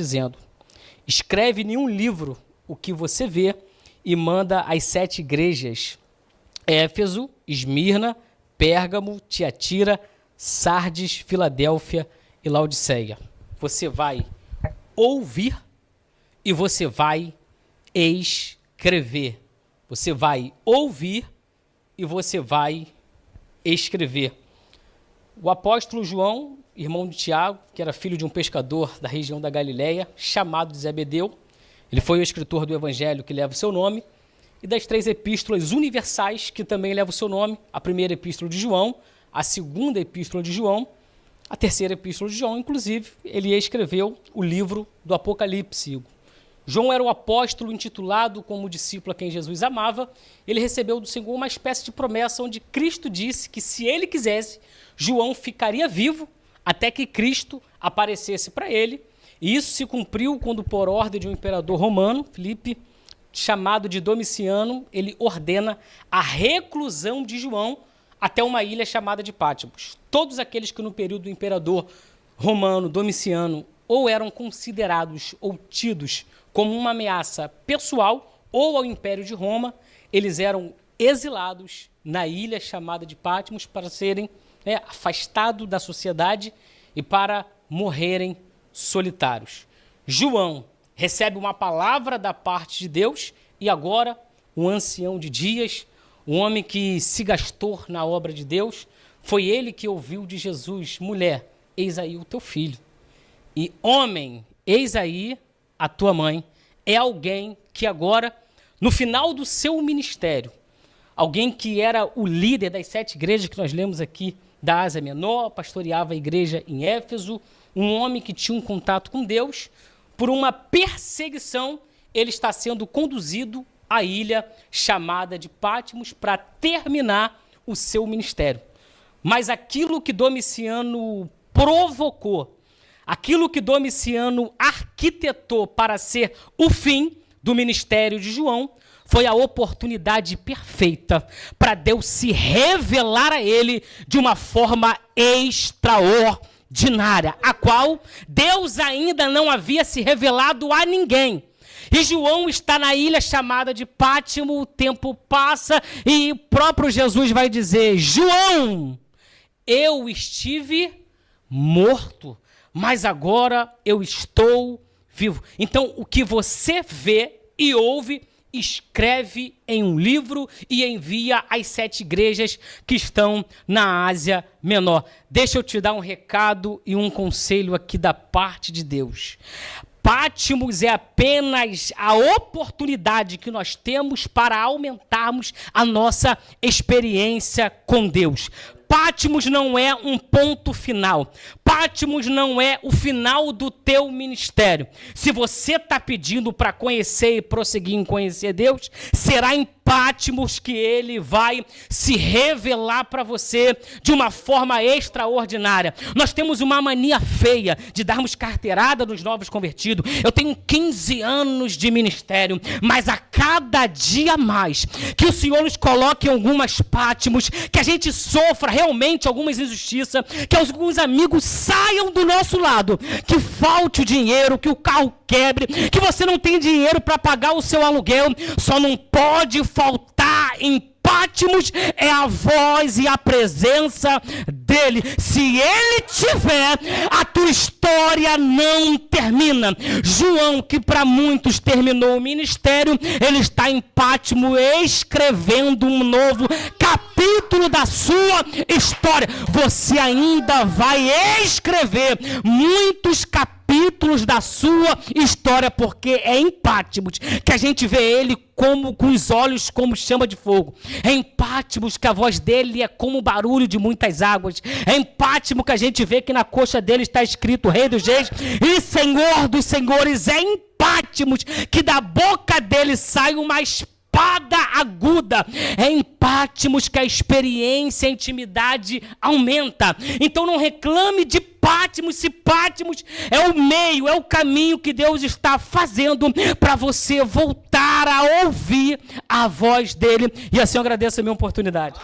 dizendo: escreve em um livro o que você vê e manda às 7 igrejas: Éfeso, Esmirna, Pérgamo, Tiatira, Sardes, Filadélfia e Laodiceia. Você vai ouvir e você vai escrever. Você vai ouvir e você vai escrever. O apóstolo João, irmão de Tiago, que era filho de um pescador da região da Galileia, chamado de Zebedeu, ele foi o escritor do evangelho que leva o seu nome, e das 3 epístolas universais que também levam o seu nome: a primeira epístola de João, a segunda epístola de João, a terceira epístola de João. Inclusive, ele escreveu o livro do Apocalipse. João era o apóstolo intitulado como discípulo a quem Jesus amava. Ele recebeu do Senhor uma espécie de promessa onde Cristo disse que, se ele quisesse, João ficaria vivo até que Cristo aparecesse para ele. E isso se cumpriu quando, por ordem de um imperador romano, Filipe, chamado de Domiciano, ele ordena a reclusão de João até uma ilha chamada de Pátimos. Todos aqueles que no período do imperador romano Domiciano ou eram considerados ou tidos como uma ameaça pessoal ou ao Império de Roma, eles eram exilados na ilha chamada de Pátimos para serem afastados da sociedade e para morrerem solitários. João recebe uma palavra da parte de Deus e agora um ancião de dias, um homem que se gastou na obra de Deus, foi ele que ouviu de Jesus: mulher, eis aí o teu filho. E homem, eis aí a tua mãe. É alguém que agora, no final do seu ministério, alguém que era o líder das 7 igrejas que nós lemos aqui da Ásia Menor, pastoreava a igreja em Éfeso, um homem que tinha um contato com Deus, por uma perseguição, ele está sendo conduzido à ilha chamada de Pátimos para terminar o seu ministério. Mas aquilo que Domiciano provocou, aquilo que Domiciano arquitetou para ser o fim do ministério de João, foi a oportunidade perfeita para Deus se revelar a ele de uma forma extraordinária, a qual Deus ainda não havia se revelado a ninguém. E João está na ilha chamada de Pátimo, o tempo passa e o próprio Jesus vai dizer: João, eu estive morto, mas agora eu estou vivo. Então, o que você vê e ouve, escreve em um livro e envia às 7 igrejas que estão na Ásia Menor. Deixa eu te dar um recado e um conselho aqui da parte de Deus. Pátimos é apenas a oportunidade que nós temos para aumentarmos a nossa experiência com Deus. Pátimos não é um ponto final. Pátimos não é o final do teu ministério. Se você está pedindo para conhecer e prosseguir em conhecer Deus, será em Pátimos que ele vai se revelar para você de uma forma extraordinária. Nós temos uma mania feia de darmos carteirada nos novos convertidos. Eu tenho 15 anos de ministério, mas a cada dia mais que o Senhor nos coloque em algumas Pátimos, que a gente sofra realmente algumas injustiças, que alguns amigos saiam do nosso lado, que falte o dinheiro, que o carro quebre, que você não tem dinheiro para pagar o seu aluguel, só não pode faltar em Pátimos é a voz e a presença dele. Se ele tiver, a tua história não termina. João, que para muitos terminou o ministério, ele está em Pátimo escrevendo um novo capítulo da sua história. Você ainda vai escrever muitos capítulos da sua história, porque é em Pátimos que a gente vê ele como com os olhos como chama de fogo. É em Pátimos que a voz dele é como o barulho de muitas águas. É em Pátimos que a gente vê que na coxa dele está escrito Rei dos Reis e Senhor dos Senhores. É em Pátimos que da boca dele sai uma espada aguda. É em Pátimos que a experiência, a intimidade aumenta. Então não reclame de Pátimos, se Pátimos é o meio, é o caminho que Deus está fazendo para você voltar a ouvir a voz dele. E assim eu agradeço a minha oportunidade.